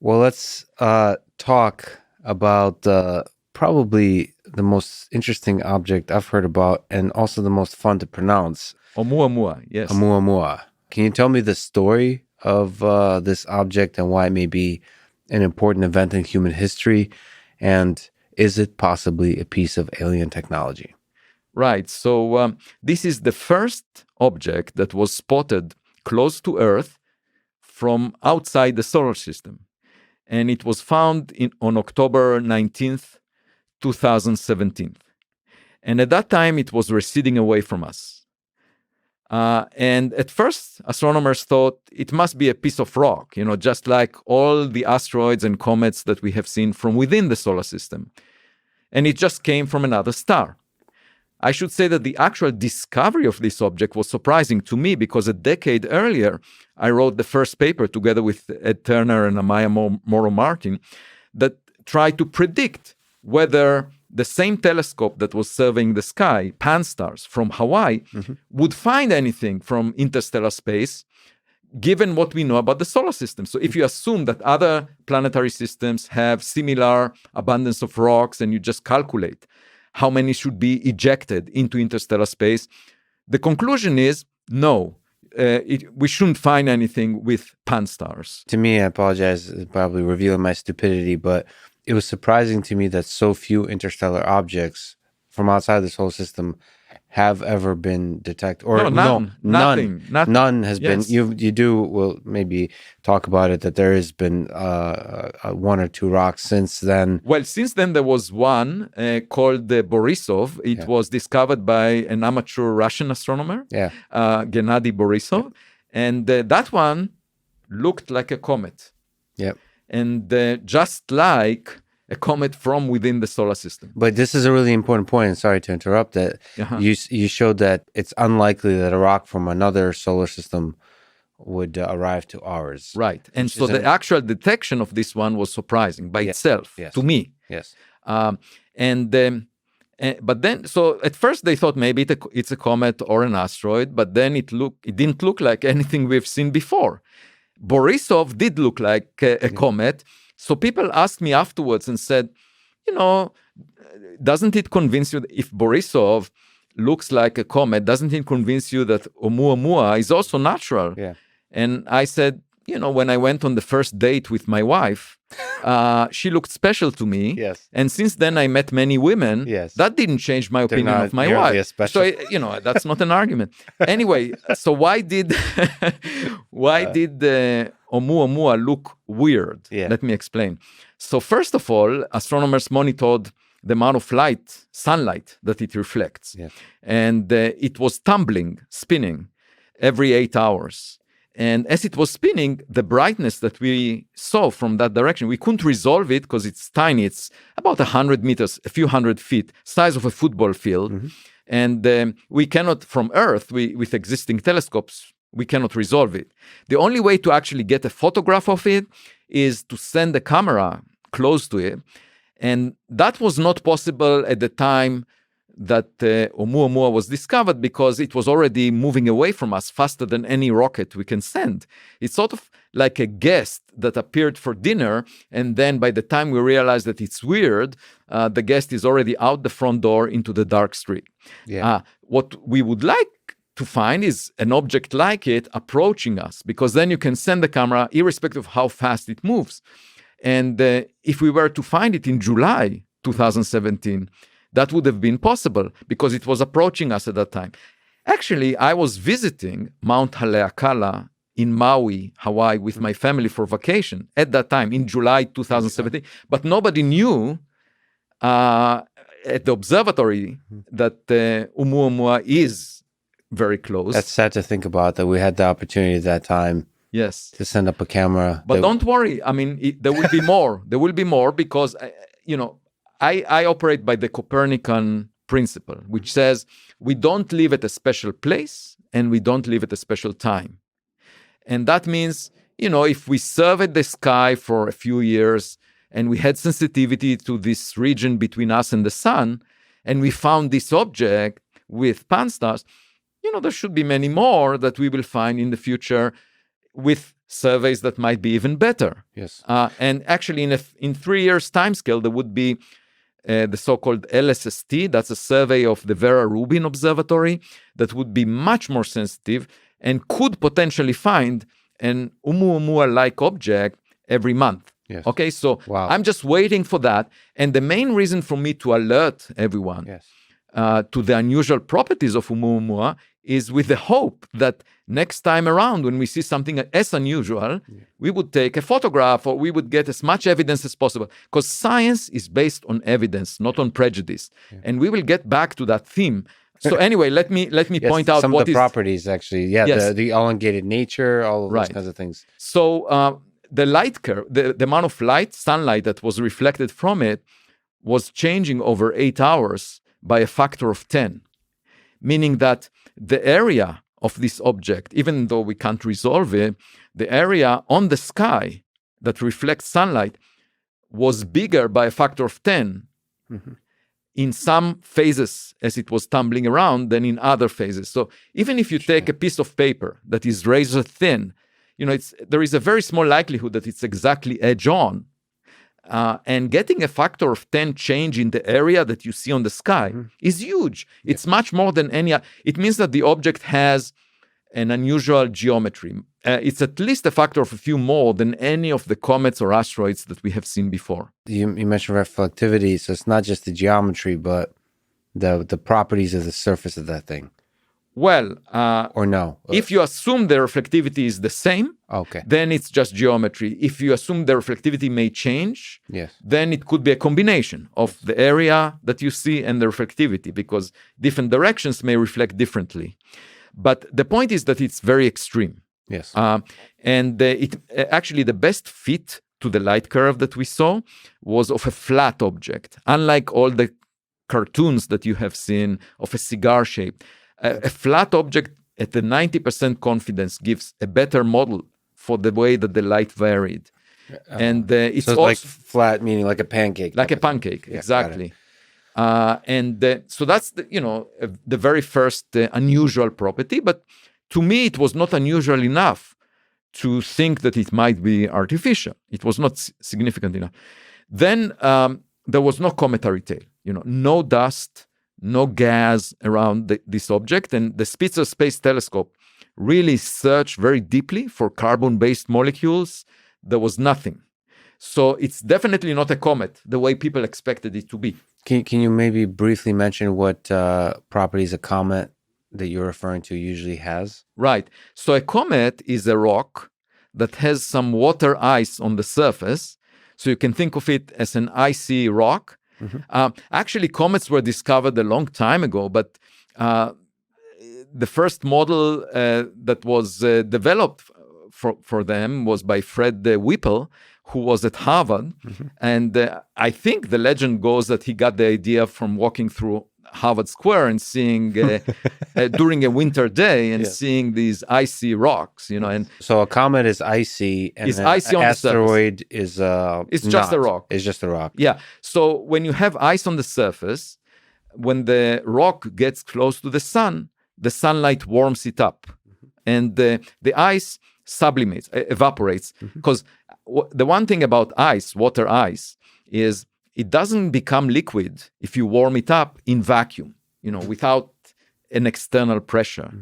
Well, let's talk about probably the most interesting object I've heard about and also the most fun to pronounce, Oumuamua, yes. Oumuamua. Can you tell me the story of this object and why it may be an important event in human history? And is it possibly a piece of alien technology? Right. So this is the first object that was spotted close to Earth from outside the solar system. And it was found on October 19th, 2017. And at that time, it was receding away from us. And at first, astronomers thought it must be a piece of rock, just like all the asteroids and comets that we have seen from within the solar system. And it just came from another star. I should say that the actual discovery of this object was surprising to me because a decade earlier, I wrote the first paper together with Ed Turner and Amaya Moro-Martin that tried to predict whether the same telescope that was surveying the sky, Pan-STARRS from Hawaii, would find anything from interstellar space, given what we know about the solar system. So if you assume that other planetary systems have similar abundance of rocks and you just calculate how many should be ejected into interstellar space, the conclusion is no. We shouldn't find anything with Pan-STARRS. To me, I apologize, probably revealing my stupidity, but it was surprising to me that so few interstellar objects from outside the solar system have ever been detected. Or none has been. You do will maybe talk about it that there has been one or two rocks since then. Well, since then there was one called the Borisov. It was discovered by an amateur Russian astronomer, Gennady Borisov, and that one looked like a comet. Yep. And just like a comet from within the solar system. But this is a really important point, and sorry to interrupt, that you showed that it's unlikely that a rock from another solar system would arrive to ours. Right. And so the actual detection of this one was surprising by itself to me. Yes. But then, so at first they thought maybe it's a comet or an asteroid, but then it didn't look like anything we've seen before. Borisov did look like a comet. So people asked me afterwards and said, doesn't it convince you that if Borisov looks like a comet, doesn't it convince you that Oumuamua is also natural? Yeah. And I said, when I went on the first date with my wife, she looked special to me. Yes. And since then I met many women. Yes. That didn't change my opinion of my wife. So, that's not an argument. Anyway, so why did Oumuamua look weird? Yeah. Let me explain. So first of all, astronomers monitored the amount of sunlight that it reflects. Yeah. And it was spinning every 8 hours. And as it was spinning, the brightness that we saw from that direction, we couldn't resolve it because it's tiny. It's about 100 meters, a few hundred feet, size of a football field. Mm-hmm. And we cannot, from Earth, with existing telescopes, we cannot resolve it. The only way to actually get a photograph of it is to send the camera close to it. And that was not possible at the time that Oumuamua was discovered because it was already moving away from us faster than any rocket we can send. It's sort of like a guest that appeared for dinner, and then by the time we realize that it's weird, the guest is already out the front door into the dark street. Yeah. What we would like to find is an object like it approaching us, because then you can send the camera irrespective of how fast it moves. And if we were to find it in July 2017, that would have been possible because it was approaching us at that time. Actually, I was visiting Mount Haleakala in Maui, Hawaii, with my family for vacation at that time in July 2017. But nobody knew at the observatory that Oumuamua is very close. That's sad to think about, that we had the opportunity at that time. Yes. To send up a camera. But don't worry. I mean, there will be more. There will be more because, I operate by the Copernican principle, which says we don't live at a special place and we don't live at a special time. And that means, if we surveyed the sky for a few years and we had sensitivity to this region between us and the sun, and we found this object with Pan-STARRS, there should be many more that we will find in the future with surveys that might be even better. Yes. And actually, in 3 years' timescale, there would be the so-called LSST. That's a survey of the Vera Rubin Observatory that would be much more sensitive and could potentially find an Oumuamua-like object every month. Yes. Okay, so Wow. I'm just waiting for that. And the main reason for me to alert everyone to the unusual properties of Oumuamua is with the hope that next time around, when we see something as unusual, we would take a photograph or we would get as much evidence as possible. Because science is based on evidence, not on prejudice. And we will get back to that theme. So anyway, let me point out some what of the properties, actually. Yeah, Yes. the elongated nature, all of those kinds of things. So the light curve, the amount of sunlight that was reflected from it was changing over 8 hours by a factor of 10, meaning that the area of this object, even though we can't resolve it, the area on the sky that reflects sunlight was bigger by a factor of 10 in some phases as it was tumbling around than in other phases. So even if you take a piece of paper that is razor thin, there is a very small likelihood that it's exactly edge on. And getting a factor of 10 change in the area that you see on the sky is huge. It's much more than any. It means that the object has an unusual geometry. It's at least a factor of a few more than any of the comets or asteroids that we have seen before. You mentioned reflectivity, so it's not just the geometry, but the properties of the surface of that thing. Well, or no? If you assume the reflectivity is the same, then it's just geometry. If you assume the reflectivity may change, then it could be a combination of the area that you see and the reflectivity, because different directions may reflect differently. But the point is that it's very extreme. Yes. And actually the best fit to the light curve that we saw was of a flat object, unlike all the cartoons that you have seen of a cigar shape. A flat object at the 90% confidence gives a better model for the way that the light varied. And it's so also like flat, meaning like a pancake. Like a pancake, exactly. So that's the very first unusual property. But to me, it was not unusual enough to think that it might be artificial. It was not significant enough. Then there was no cometary tail. No dust, no gas around this object. And the Spitzer Space Telescope really searched very deeply for carbon-based molecules. There was nothing. So it's definitely not a comet the way people expected it to be. Can you maybe briefly mention what properties a comet that you're referring to usually has? Right. So a comet is a rock that has some water ice on the surface. So you can think of it as an icy rock. Actually, comets were discovered a long time ago, but the first model that was developed for them was by Fred Whipple, who was at Harvard. And I think the legend goes that he got the idea from walking through Harvard Square and seeing during a winter day and seeing these icy rocks, And so a comet is icy, and an asteroid is it's just a rock. It's just a rock. Yeah. So when you have ice on the surface, when the rock gets close to the sunlight warms it up, and the ice sublimates, evaporates. Because the one thing about ice, water ice, is it doesn't become liquid if you warm it up in vacuum, without an external pressure.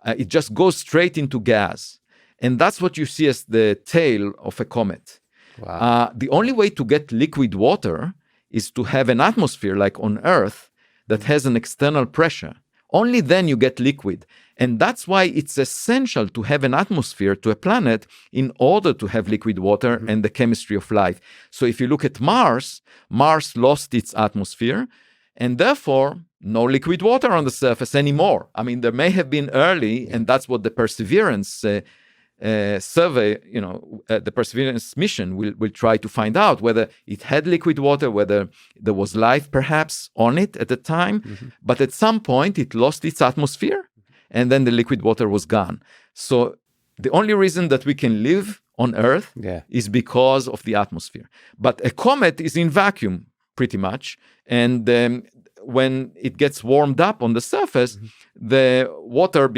It just goes straight into gas. And that's what you see as the tail of a comet. Wow. The only way to get liquid water is to have an atmosphere like on Earth that has an external pressure. Only then you get liquid. And that's why it's essential to have an atmosphere to a planet in order to have liquid water and the chemistry of life. So if you look at Mars, Mars lost its atmosphere, and therefore no liquid water on the surface anymore. I mean, there may have been early, and that's what the Perseverance survey, the Perseverance mission will try to find out, whether it had liquid water, whether there was life perhaps on it at the time. But at some point it lost its atmosphere, and then the liquid water was gone. So the only reason that we can live on Earth is because of the atmosphere. But a comet is in vacuum pretty much, and when it gets warmed up on the surface, the water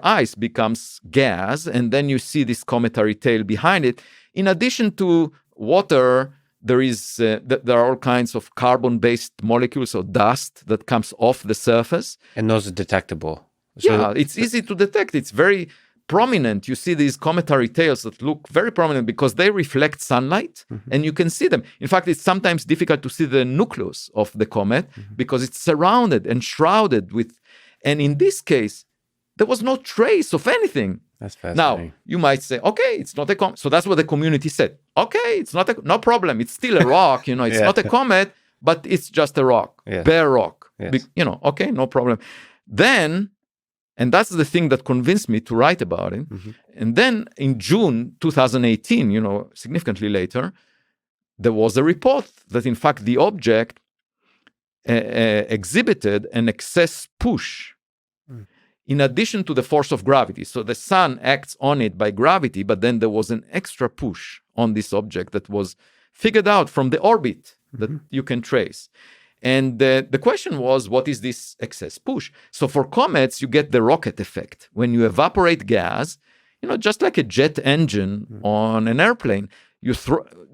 ice becomes gas, and then you see this cometary tail behind it. In addition to water, there are all kinds of carbon-based molecules or dust that comes off the surface. And those are detectable. So it's easy to detect. It's very prominent. You see these cometary tails that look very prominent because they reflect sunlight, and you can see them. In fact, it's sometimes difficult to see the nucleus of the comet because it's surrounded and shrouded with, and in this case, there was no trace of anything. That's fascinating. Now, you might say, okay, it's not a comet. So that's what the community said. Okay, it's no problem. It's still a rock. It's not a comet, but it's just a rock, bare rock. Yes. Okay, no problem. Then, and that's the thing that convinced me to write about it. And then in June 2018, significantly later, there was a report that in fact the object exhibited an excess push in addition to the force of gravity. So the sun acts on it by gravity, but then there was an extra push on this object that was figured out from the orbit that you can trace. And the question was, what is this excess push? So for comets, you get the rocket effect. When you evaporate gas, just like a jet engine on an airplane,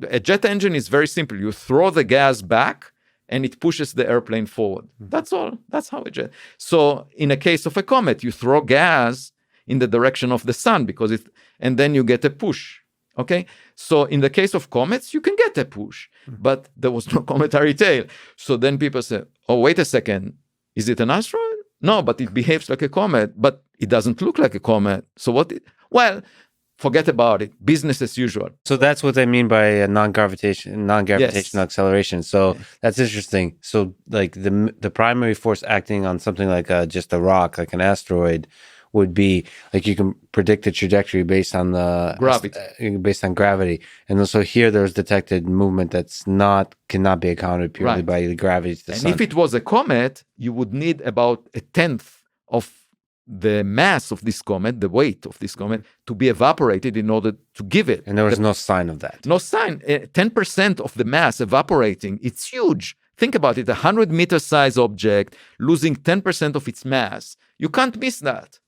a jet engine is very simple. You throw the gas back, and it pushes the airplane forward. That's all. That's how it. So in a case of a comet, you throw gas in the direction of the sun and then you get a push. Okay. So in the case of comets, you can get a push, but there was no cometary tail. So then people say, "Oh, wait a second, is it an asteroid? No, but it behaves like a comet, but it doesn't look like a comet. So what? Well." Forget about it. Business as usual. So that's what they mean by a non-gravitational acceleration. So that's interesting. So like the primary force acting on something like just a rock, like an asteroid, would be like you can predict the trajectory based on the gravity. And so here there's detected movement cannot be accounted purely by the gravity of the sun. And if it was a comet, you would need about 1/10 of the mass of this comet, the weight of this comet, to be evaporated in order to give it. And there was no sign of that. No sign. 10% of the mass evaporating. It's huge. Think about it. 100-meter size object losing 10% of its mass. You can't miss that.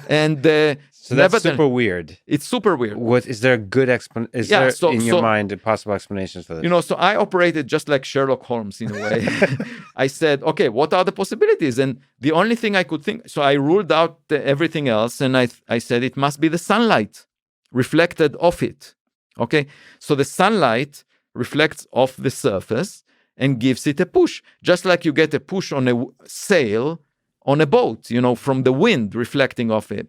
And so that's super weird. It's super weird. What is there a good explanation? Is there in your mind a possible explanation for this? So I operated just like Sherlock Holmes in a way. I said, okay, what are the possibilities? And the only thing I could think, so I ruled out everything else, and I said it must be the sunlight reflected off it. Okay, so the sunlight reflects off the surface and gives it a push, just like you get a push on a sail on a boat, from the wind reflecting off it.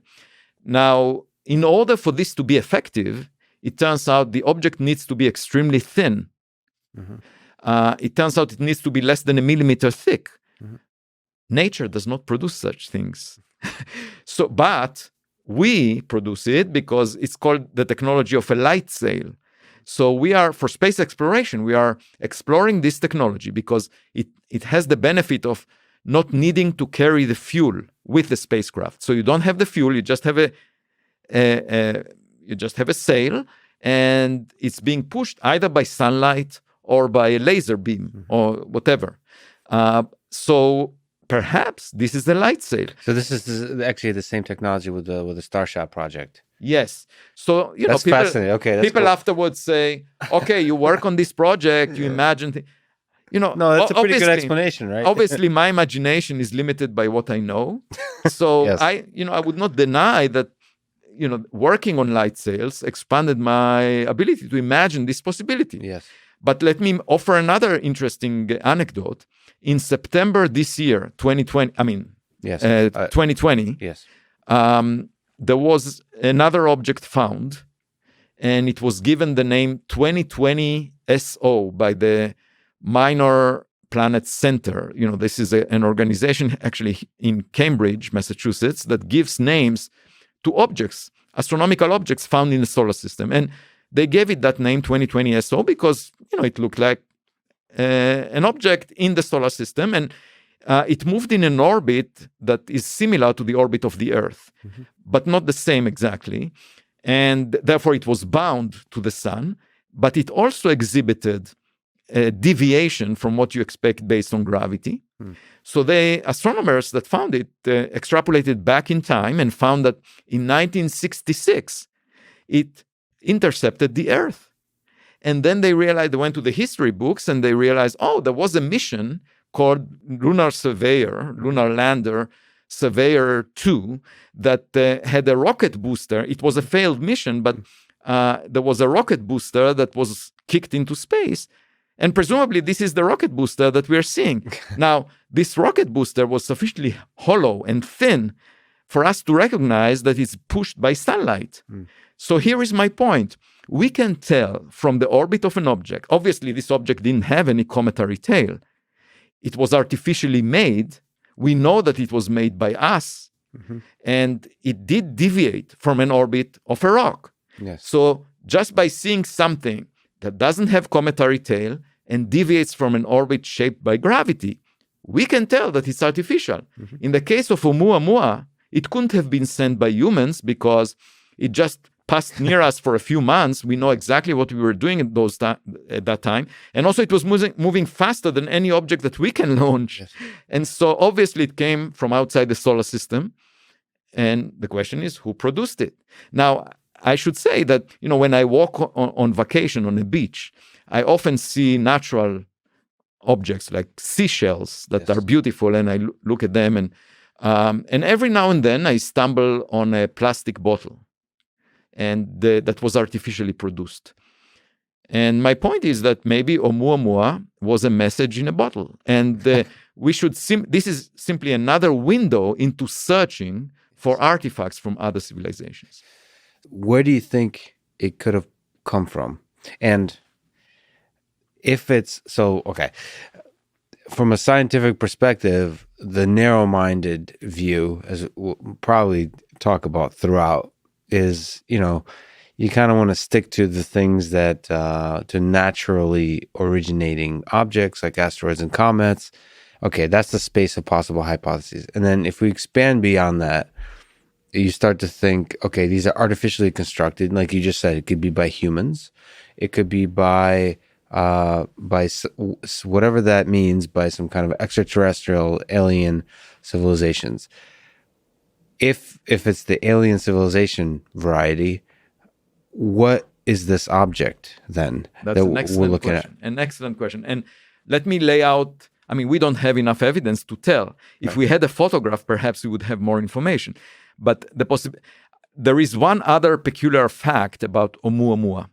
Now, in order for this to be effective, it turns out the object needs to be extremely thin. It turns out it needs to be less than 1 millimeter thick. Nature does not produce such things. But we produce it because it's called the technology of a light sail. So for space exploration, we are exploring this technology because it has the benefit of not needing to carry the fuel with the spacecraft. So you don't have the fuel, you just have a sail, and it's being pushed either by sunlight or by a laser beam or whatever. So perhaps this is the light sail. So this is actually the same technology with the Starshot project. Yes. So that's fascinating. Okay, people cool. Afterwards say, "Okay, you work on this project, you imagine." No, that's a pretty good explanation, right? Obviously, my imagination is limited by what I know. So yes. I would not deny that, working on light sails expanded my ability to imagine this possibility. Yes. But let me offer another interesting anecdote. In September this year, 2020, 2020, yes. There was another object found, and it was given the name 2020 SO by the Minor Planet Center. This is an organization actually in Cambridge, Massachusetts, that gives names to objects, astronomical objects found in the solar system. And they gave it that name 2020 SO because, it looked like an object in the solar system. And it moved in an orbit that is similar to the orbit of the Earth, but not the same exactly. And therefore, it was bound to the sun, but it also exhibited a deviation from what you expect based on gravity. So the astronomers that found it extrapolated back in time and found that in 1966, it intercepted the Earth. And then they went to the history books and they realized, oh, there was a mission called Lunar Lander Surveyor 2 that had a rocket booster. It was a failed mission, but there was a rocket booster that was kicked into space. And presumably this is the rocket booster that we're seeing. Now, this rocket booster was sufficiently hollow and thin for us to recognize that it's pushed by sunlight. So here is my point. We can tell from the orbit of an object. Obviously, this object didn't have any cometary tail. It was artificially made. We know that it was made by us. And it did deviate from an orbit of a rock. Yes. So just by seeing something that doesn't have cometary tail and deviates from an orbit shaped by gravity, we can tell that it's artificial. In the case of Oumuamua, it couldn't have been sent by humans because it just passed near us for a few months. We know exactly what we were doing at that time. And also it was moving faster than any object that we can launch. Yes. And so obviously it came from outside the solar system. And the question is, who produced it? Now, I should say that, when I walk on vacation on a beach, I often see natural objects like seashells that are beautiful, and I look at them, and every now and then I stumble on a plastic bottle, and that was artificially produced. And my point is that maybe Oumuamua was a message in a bottle, and we should. This is simply another window into searching for artifacts from other civilizations. Where do you think it could have come from? And if it's so, okay, from a scientific perspective, the narrow-minded view, as we'll probably talk about throughout, is, you kind of want to stick to the things that, to naturally originating objects like asteroids and comets. Okay, that's the space of possible hypotheses. And then if we expand beyond that, you start to think, okay, these are artificially constructed. Like you just said, it could be by humans. It could be by whatever that means, by some kind of extraterrestrial alien civilizations. If it's the alien civilization variety, what is this object then? That's an excellent question. An excellent question. And let me lay out, we don't have enough evidence to tell. If we had a photograph, perhaps we would have more information. But there is one other peculiar fact about Oumuamua.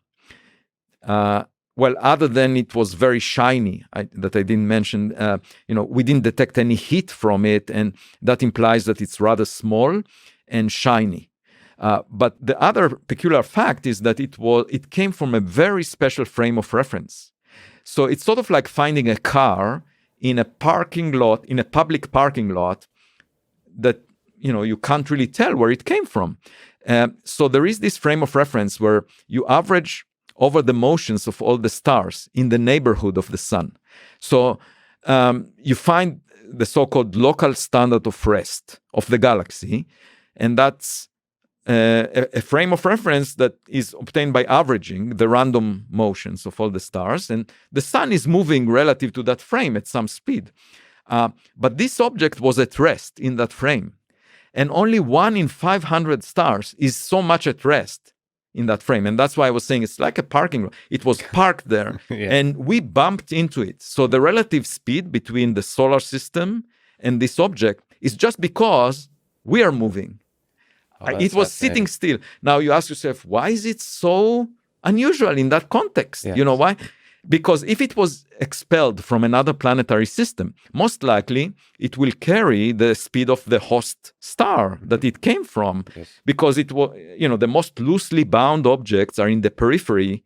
Other than it was very shiny, that I didn't mention, we didn't detect any heat from it, and that implies that it's rather small and shiny. But the other peculiar fact is that it came from a very special frame of reference. So it's sort of like finding a car in a parking lot, in a public parking lot, that you can't really tell where it came from. So there is this frame of reference where you average over the motions of all the stars in the neighborhood of the sun. So you find the so-called local standard of rest of the galaxy, and that's a frame of reference that is obtained by averaging the random motions of all the stars, and the sun is moving relative to that frame at some speed. But this object was at rest in that frame. And only 1 in 500 stars is so much at rest in that frame. And that's why I was saying it's like a parking lot. It was parked there, and we bumped into it. So the relative speed between the solar system and this object is just because we are moving. It was sitting still. Now you ask yourself, why is it so unusual in that context? Yes. You know why? Because if it was expelled from another planetary system, most likely it will carry the speed of the host star that it came from. Yes. Because it was, the most loosely bound objects are in the periphery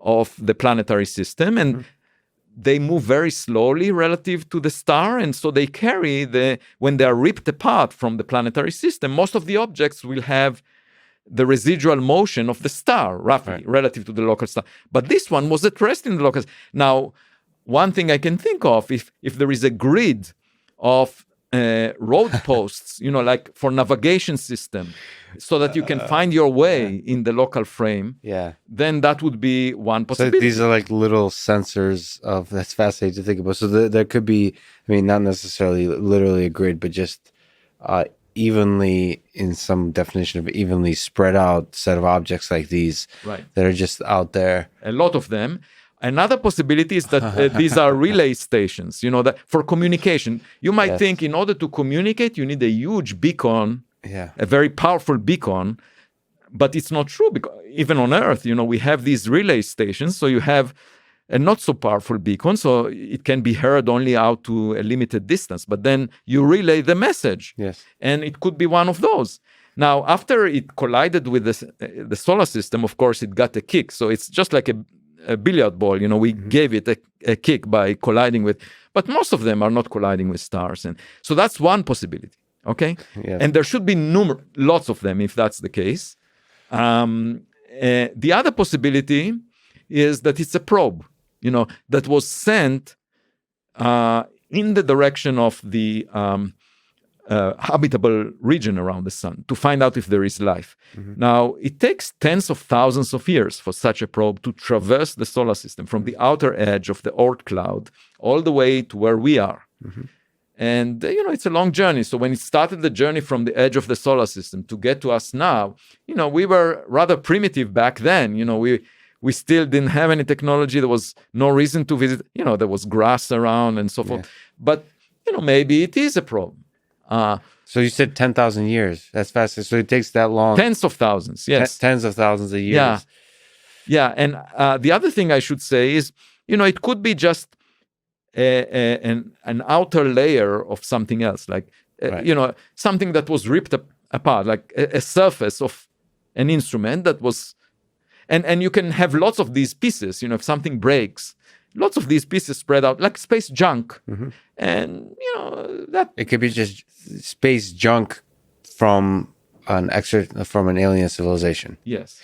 of the planetary system, and they move very slowly relative to the star, and so they carry when they are ripped apart from the planetary system, most of the objects will have the residual motion of the star, roughly, relative to the local star. But this one was at rest in the local star. Now, one thing I can think of, if there is a grid of road posts, like for navigation system, so that you can find your way in the local frame, then that would be one possibility. So these are like little sensors that's fascinating to think about. So there could be, I mean, not necessarily literally a grid, but just evenly, in some definition of evenly spread out set of objects like these that are just out there. A lot of them. Another possibility is that these are relay stations, that for communication. You might think in order to communicate, you need a huge beacon, a very powerful beacon, but it's not true, because even on Earth, we have these relay stations, so you have a not so powerful beacon, so it can be heard only out to a limited distance, but then you relay the message, and it could be one of those. Now, after it collided with the solar system, of course, it got a kick, so it's just like a billiard ball, we gave it a kick by colliding with, but most of them are not colliding with stars. And so that's one possibility, okay? And there should be lots of them if that's the case. The other possibility is that it's a probe, that was sent in the direction of the habitable region around the sun to find out if there is life. Now, it takes tens of thousands of years for such a probe to traverse the solar system from the outer edge of the Oort cloud all the way to where we are. And, it's a long journey. So when it started the journey from the edge of the solar system to get to us now, we were rather primitive back then. We still didn't have any technology. There was no reason to visit. There was grass around and so forth. But, maybe it is a probe. So you said 10,000 years. That's fast. So it takes that long. Tens of thousands, yes. Tens of thousands of years. Yeah. And the other thing I should say is, it could be just an outer layer of something else, like, something that was ripped apart, like a surface of an instrument that was, and you can have lots of these pieces, if something breaks, lots of these pieces spread out like space junk. And, that... It could be just space junk from an alien civilization. Yes.